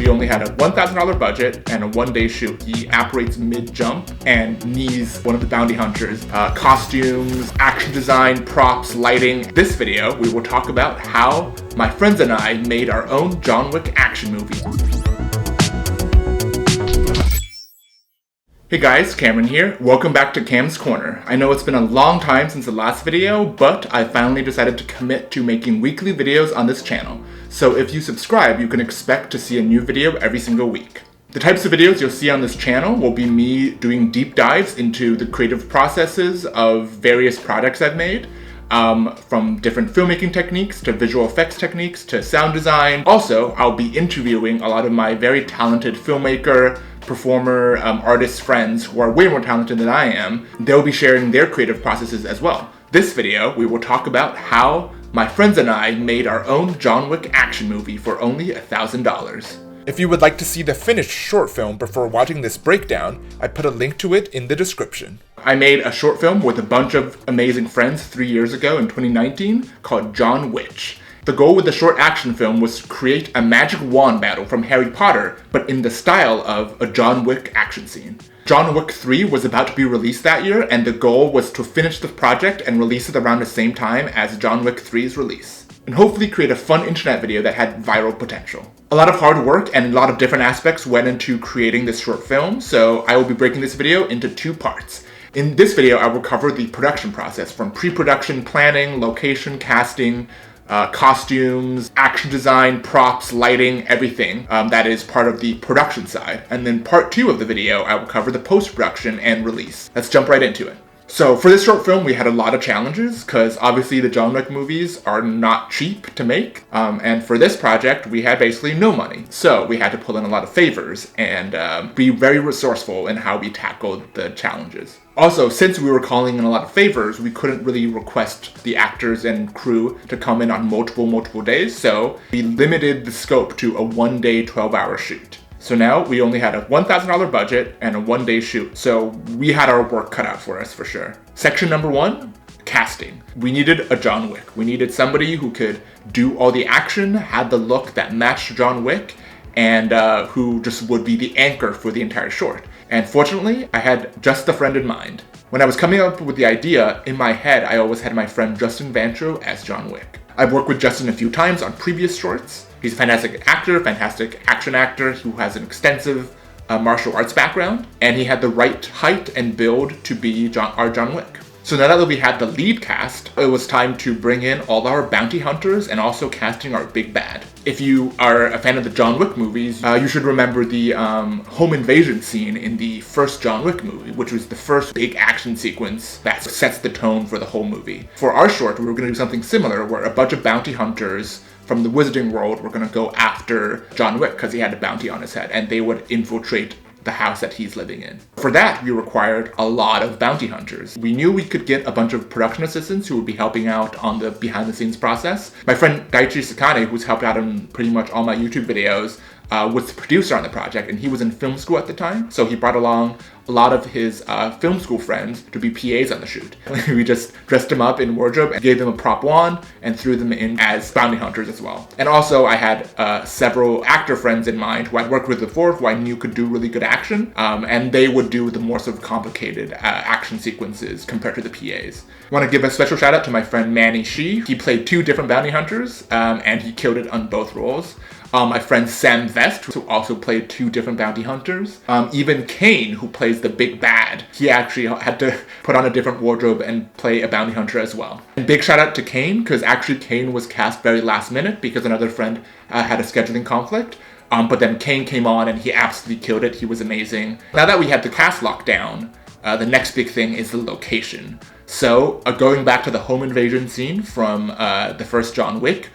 he only had a $1,000 budget and a one-day shoot. He apparates mid-jump and needs one of the bounty hunters. Costumes, action design, props, lighting. This video, we will talk about how my friends and I made our own John Wick action movie. Hey guys, Cameron here. Welcome back to Cam's Corner. I know it's been a long time since the last video, but I finally decided to commit to making weekly videos on this channel. So if you subscribe, you can expect to see a new video every single week. The types of videos you'll see on this channel will be me doing deep dives into the creative processes of various projects I've made, from different filmmaking techniques to visual effects techniques to sound design. Also, I'll be interviewing a lot of my very talented filmmaker, performer, artist friends who are way more talented than I am. They'll be sharing their creative processes as well. This video, we will talk about how my friends and I made our own John Wick action movie for only $1,000. If you would like to see the finished short film before watching this breakdown, I put a link to it in the description. I made a short film with a bunch of amazing friends 3 years ago in 2019 called John Wick. The goal with the short action film was to create a magic wand battle from Harry Potter, but in the style of a John Wick action scene. John Wick 3 was about to be released that year, and the goal was to finish the project and release it around the same time as John Wick 3's release, and hopefully create a fun internet video that had viral potential. A lot of hard work and a lot of different aspects went into creating this short film, so I will be breaking this video into two parts. In this video, I will cover the production process from pre-production planning, location, casting, costumes, action design, props, lighting, everything that is part of the production side. And then part 2 of the video, I will cover the post-production and release. Let's jump right into it. So for this short film, we had a lot of challenges because obviously the John Wick movies are not cheap to make. And for this project, we had basically no money. So we had to pull in a lot of favors and be very resourceful in how we tackled the challenges. Also, since we were calling in a lot of favors, we couldn't really request the actors and crew to come in on multiple days. So we limited the scope to a one-day, 12-hour shoot. So now we only had a $1,000 budget and a one-day shoot, so we had our work cut out for us for sure. Section number 1, casting. We needed a John Wick. We needed somebody who could do all the action, had the look that matched John Wick, and who just would be the anchor for the entire short. And fortunately, I had just a friend in mind. When I was coming up with the idea, in my head, I always had my friend Justin Vancho as John Wick. I've worked with Justin a few times on previous shorts. He's a fantastic actor, fantastic action actor who has an extensive martial arts background, and he had the right height and build to be our John Wick. So now that we had the lead cast, it was time to bring in all our bounty hunters and also casting our big bad. If you are a fan of the John Wick movies, you should remember the home invasion scene in the first John Wick movie, which was the first big action sequence that sets the tone for the whole movie. For our short, we were going to do something similar where a bunch of bounty hunters from the Wizarding World were going to go after John Wick because he had a bounty on his head, and they would infiltrate the house that he's living in. For that, we required a lot of bounty hunters. We knew we could get a bunch of production assistants who would be helping out on the behind-the-scenes process. My friend Daichi Sakane, who's helped out in pretty much all my YouTube videos, was the producer on the project, and he was in film school at the time, so he brought along a lot of his film school friends to be PAs on the shoot. We just dressed them up in wardrobe and gave them a prop wand and threw them in as bounty hunters as well. And also I had several actor friends in mind who I'd worked with before who I knew could do really good action, and they would do the more sort of complicated action sequences compared to the PAs. I want to give a special shout out to my friend Manny Shi. He played 2 different bounty hunters, and he killed it on both roles. My friend Sam Vest, who also played 2 different bounty hunters. Even Kane, who plays the big bad. He actually had to put on a different wardrobe and play a bounty hunter as well. And big shout out to Kane, because actually Kane was cast very last minute because another friend had a scheduling conflict. But then Kane came on and he absolutely killed it. He was amazing. Now that we had the cast locked down, the next big thing is the location. So going back to the home invasion scene from the first John Wick,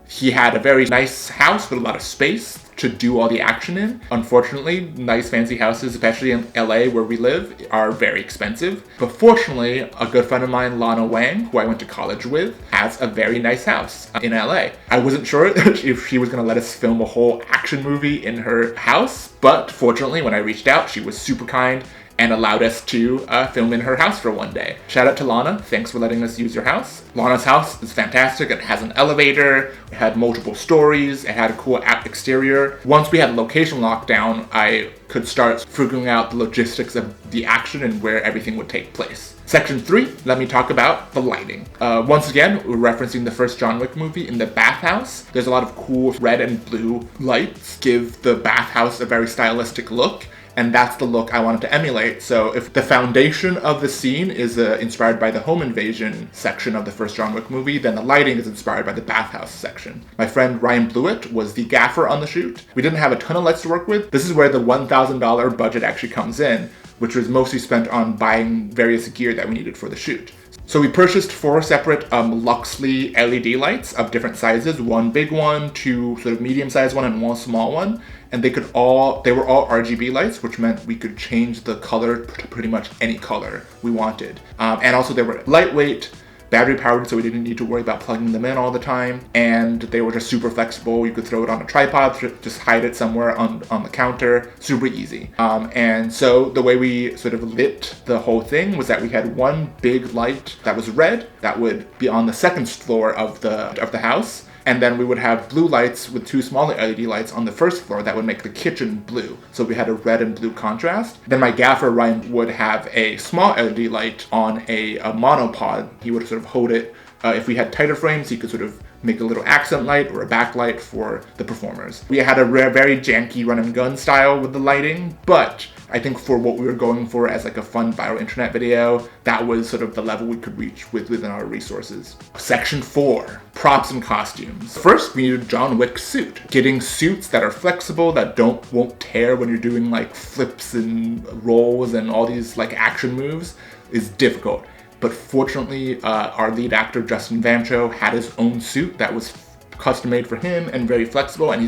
he had a very nice house with a lot of space to do all the action in. Unfortunately, nice fancy houses, especially in LA where we live, are very expensive. But fortunately, a good friend of mine, Lana Wang, who I went to college with, has a very nice house in LA. I wasn't sure if she was going to let us film a whole action movie in her house, but fortunately, when I reached out, she was super kind and allowed us to film in her house for one day. Shout out to Lana, thanks for letting us use your house. Lana's house is fantastic. It has an elevator, it had multiple stories, it had a cool exterior. Once we had location lockdown, I could start figuring out the logistics of the action and where everything would take place. Section 3, let me talk about the lighting. Once again, we're referencing the first John Wick movie. In the bathhouse, there's a lot of cool red and blue lights, give the bathhouse a very stylistic look, and that's the look I wanted to emulate. So if the foundation of the scene is inspired by the home invasion section of the first John Wick movie, then the lighting is inspired by the bathhouse section. My friend Ryan Blewett was the gaffer on the shoot. We didn't have a ton of lights to work with. This is where the $1,000 budget actually comes in, which was mostly spent on buying various gear that we needed for the shoot. So we purchased 4 separate Luxley LED lights of different sizes, one big one, 2 sort of medium-sized one, and 1 small one. And they were all RGB lights, which meant we could change the color to pretty much any color we wanted. And also they were lightweight, battery powered, so we didn't need to worry about plugging them in all the time. And they were just super flexible. You could throw it on a tripod, just hide it somewhere on the counter, super easy. And so the way we sort of lit the whole thing was that we had one big light that was red that would be on the second floor of the house. And then we would have blue lights with 2 smaller LED lights on the first floor that would make the kitchen blue. So we had a red and blue contrast. Then my gaffer, Ryan, would have a small LED light on a monopod. He would sort of hold it. If we had tighter frames, he could sort of make a little accent light or a backlight for the performers. We had a very janky run and gun style with the lighting, but I think for what we were going for as like a fun viral internet video, that was sort of the level we could reach within our resources. Section 4, props and costumes. First, we needed John Wick's suit. Getting suits that are flexible, that won't tear when you're doing like flips and rolls and all these like action moves is difficult. But fortunately, our lead actor, Justin Vancho, had his own suit that was custom made for him and very flexible, and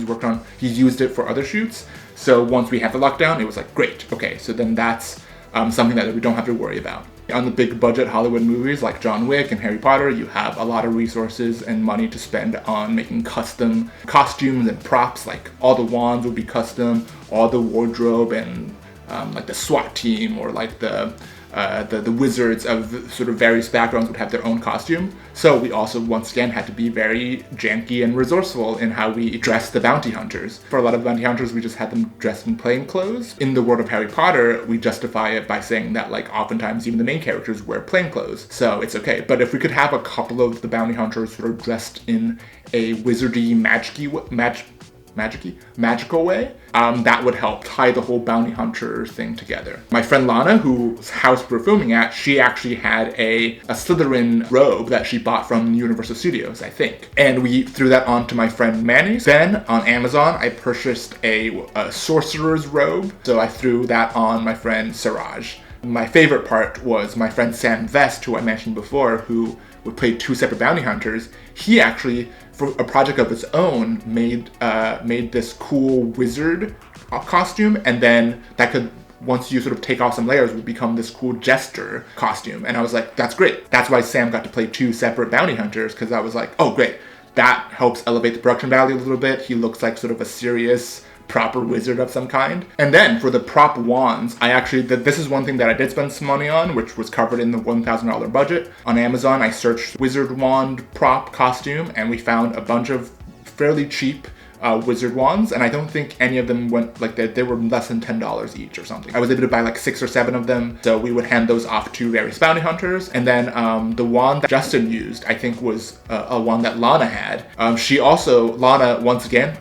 he's used it for other shoots. So once we had the lockdown, it was like, great, okay, so then that's something that we don't have to worry about. On the big budget Hollywood movies like John Wick and Harry Potter, you have a lot of resources and money to spend on making custom costumes and props. Like all the wands would be custom, all the wardrobe and like the SWAT team or like the wizards of sort of various backgrounds would have their own costume. So we also, once again, had to be very janky and resourceful in how we dressed the bounty hunters. For a lot of bounty hunters, we just had them dressed in plain clothes. In the world of Harry Potter, we justify it by saying that like oftentimes even the main characters wear plain clothes, so it's okay. But if we could have a couple of the bounty hunters sort of dressed in a wizardy, magical way, that would help tie the whole bounty hunter thing together. My friend Lana, whose house we're filming at, she actually had a Slytherin robe that she bought from Universal Studios, I think. And we threw that on to my friend Manny. Then on Amazon, I purchased a sorcerer's robe, so I threw that on my friend Siraj. My favorite part was my friend Sam Vest, who I mentioned before, who would play 2 separate bounty hunters. He actually, for a project of his own, made this cool wizard costume, and then that could, once you sort of take off some layers, would become this cool jester costume. And I was like, that's great. That's why Sam got to play 2 separate bounty hunters, because I was like, oh great, that helps elevate the production value a little bit. He looks like sort of a serious, proper wizard of some kind. And then for the prop wands, this is one thing that I did spend some money on, which was covered in the $1,000 budget. On Amazon, I searched wizard wand prop costume, and we found a bunch of fairly cheap wizard wands, and I don't think any of them went, like they were less than $10 each or something. I was able to buy like 6 or 7 of them, so we would hand those off to various bounty hunters. And then the wand that Justin used, I think, was a wand that Lana had. Lana, once again,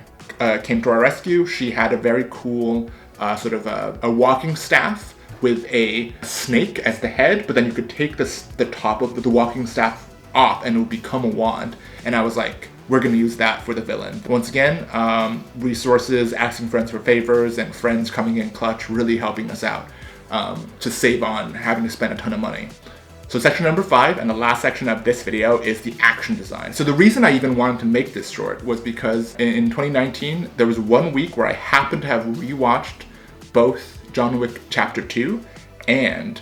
came to our rescue. She had a very cool sort of a walking staff with a snake as the head, but then you could take the top of the walking staff off and it would become a wand. And I was like, we're going to use that for the villain. Once again, resources, asking friends for favors, and friends coming in clutch, really helping us out to save on having to spend a ton of money. So section number 5, and the last section of this video, is the action design. So the reason I even wanted to make this short was because in 2019, there was one week where I happened to have rewatched both John Wick Chapter 2 and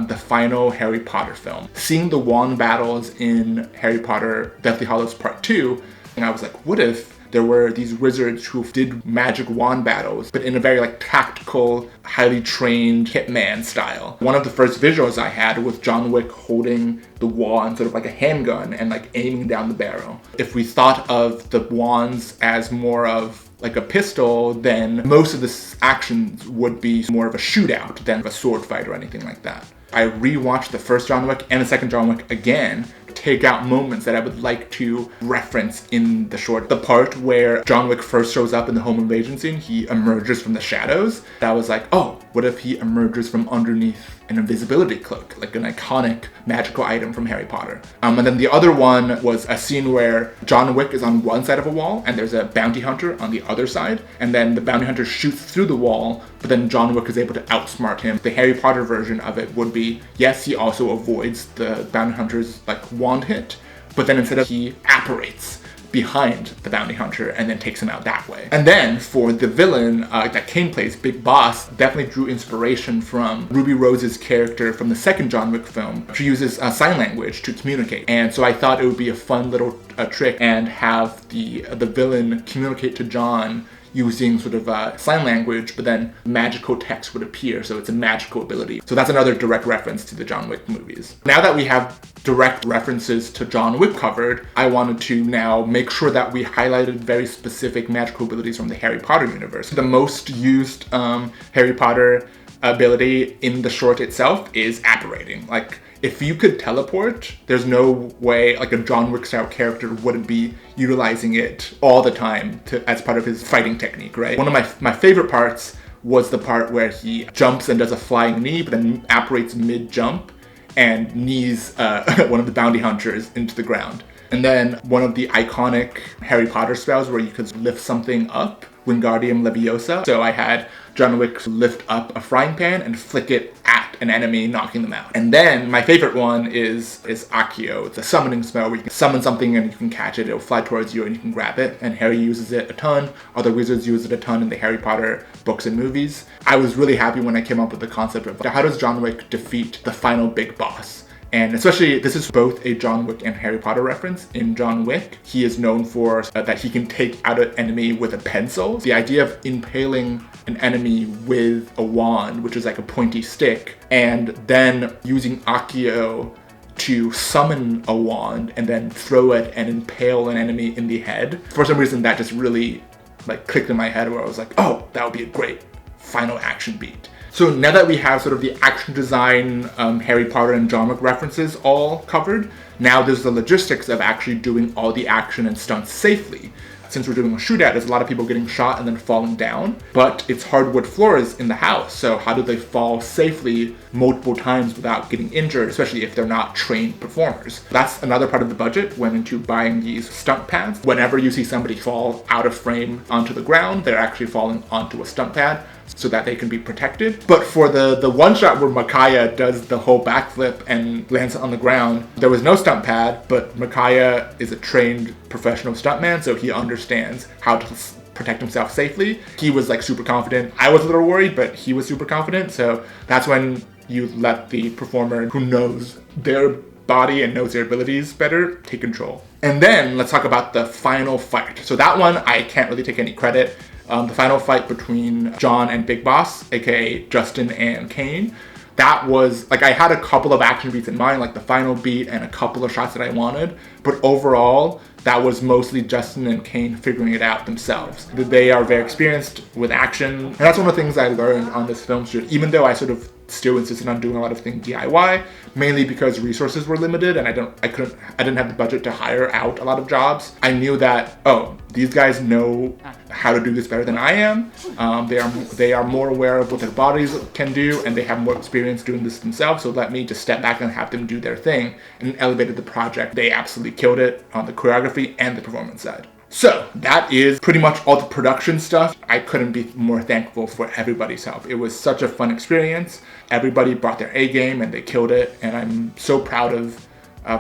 the final Harry Potter film. Seeing the wand battles in Harry Potter Deathly Hallows Part 2, and I was like, what if there were these wizards who did magic wand battles, but in a very like tactical, highly trained hitman style. One of the first visuals I had was John Wick holding the wand sort of like a handgun and like aiming down the barrel. If we thought of the wands as more of like a pistol, then most of the actions would be more of a shootout than a sword fight or anything like that. I rewatched the first John Wick and the second John Wick again to take out moments that I would like to reference in the short. The part where John Wick first shows up in the home invasion scene, he emerges from the shadows. That was like, oh, what if he emerges from underneath an invisibility cloak, like an iconic magical item from Harry Potter. And then the other one was a scene where John Wick is on one side of a wall and there's a bounty hunter on the other side, and then the bounty hunter shoots through the wall, but then John Wick is able to outsmart him. The Harry Potter version of it would be, yes, he also avoids the bounty hunter's like wand hit, but then instead of he apparates behind the bounty hunter and then takes him out that way. And then for the villain that Kane plays, Big Boss, definitely drew inspiration from Ruby Rose's character from the second John Wick film. She uses sign language to communicate, and so I thought it would be a fun little trick and have the villain communicate to John using sort of sign language, but then magical text would appear, so it's a magical ability. So that's another direct reference to the John Wick movies. Now that we have direct references to John Wick covered, I wanted to now make sure that we highlighted very specific magical abilities from the Harry Potter universe. The most used Harry Potter ability in the short itself is apparating. Like, if you could teleport, there's no way like a John Wick style character wouldn't be utilizing it all the time as part of his fighting technique, right? One of my favorite parts was the part where he jumps and does a flying knee, but then apparates mid-jump and knees one of the bounty hunters into the ground. And then one of the iconic Harry Potter spells where you could lift something up, Wingardium Leviosa. So I had John Wick lift up a frying pan and flick it at an enemy, knocking them out. And then my favorite one is Accio. It's a summoning spell where you can summon something and you can catch it. It'll fly towards you and you can grab it. And Harry uses it a ton. Other wizards use it a ton in the Harry Potter books and movies. I was really happy when I came up with the concept of how does John Wick defeat the final big boss? And especially, this is both a John Wick and Harry Potter reference. In John Wick, he is known for that he can take out an enemy with a pencil. The idea of impaling an enemy with a wand, which is like a pointy stick, and then using Accio to summon a wand and then throw it and impale an enemy in the head. For some reason, that just really like clicked in my head where I was like, oh, that would be a great final action beat. So now that we have sort of the action design, Harry Potter and John Wick references all covered, now there's the logistics of actually doing all the action and stunts safely. Since we're doing a shootout, there's a lot of people getting shot and then falling down, but it's hardwood floors in the house, so how do they fall safely multiple times without getting injured, especially if they're not trained performers? That's another part of the budget went into buying these stunt pads. Whenever you see somebody fall out of frame onto the ground, they're actually falling onto a stunt pad so that they can be protected. But for the one shot where Micaiah does the whole backflip and lands on the ground, there was no stunt pad, but Micaiah is a trained professional stuntman, so he understands how to protect himself safely. He was like super confident. I was a little worried, but he was super confident, so that's when you let the performer who knows their body and knows their abilities better take control. And then let's talk about the final fight. So that one, I can't really take any credit. The final fight between John and Big Boss, aka Justin and Kane, that was, like, I had a couple of action beats in mind, like the final beat and a couple of shots that I wanted, but overall, that was mostly Justin and Kane figuring it out themselves. They are very experienced with action, and that's one of the things I learned on this film shoot, even though I sort of still insisted on doing a lot of things DIY, mainly because resources were limited and I didn't have the budget to hire out a lot of jobs. I knew that, oh, these guys know how to do this better than I am. They are more aware of what their bodies can do, and they have more experience doing this themselves, so let me just step back and have them do their thing, and elevated the project. They absolutely killed it on the choreography and the performance side. So that is pretty much all the production stuff. I couldn't be more thankful for everybody's help. It was such a fun experience. Everybody brought their A game and they killed it, and I'm so proud of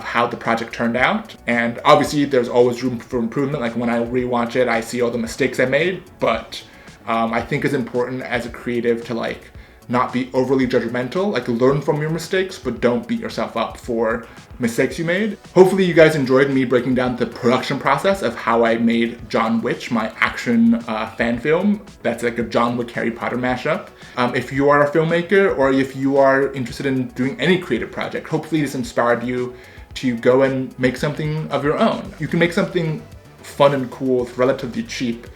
how the project turned out. And obviously there's always room for improvement. Like when I rewatch it, I see all the mistakes I made, but I think it's important as a creative to like not be overly judgmental. Like, learn from your mistakes, but don't beat yourself up for mistakes you made. Hopefully you guys enjoyed me breaking down the production process of how I made John Wick, my action fan film. That's like a John Wick Harry Potter mashup. If you are a filmmaker, or if you are interested in doing any creative project, hopefully this inspired you to go and make something of your own. You can make something fun and cool, relatively cheap,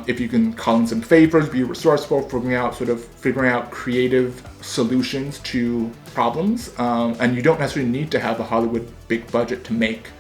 if you can call in some favors, be resourceful, figuring out creative solutions to problems, and you don't necessarily need to have a Hollywood big budget to make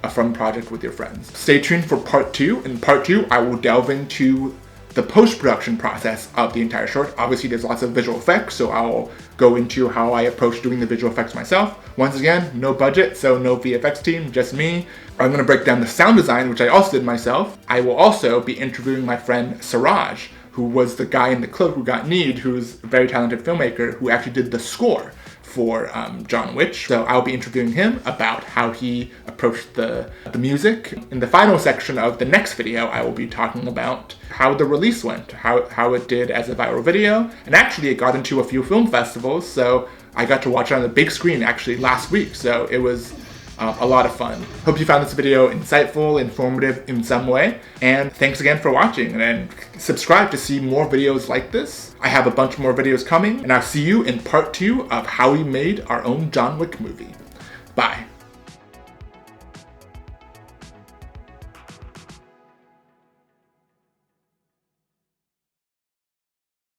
a fun project with your friends. Stay tuned for part 2. In part 2, I will delve into the post-production process of the entire short. Obviously, there's lots of visual effects, so I'll go into how I approach doing the visual effects myself. Once again, no budget, so no VFX team, just me. I'm gonna break down the sound design, which I also did myself. I will also be interviewing my friend Siraj, who was the guy in the cloak who got kneed, who's a very talented filmmaker who actually did the score for John Wick. So I'll be interviewing him about how he approached the music. In the final section of the next video, I will be talking about how the release went, how it did as a viral video. And actually it got into a few film festivals, so I got to watch it on the big screen actually last week. So it was a lot of fun. Hope you found this video insightful, informative in some way, and thanks again for watching, and subscribe to see more videos like this. I have a bunch more videos coming, and I'll see you in part 2 of how we made our own John Wick movie. Bye.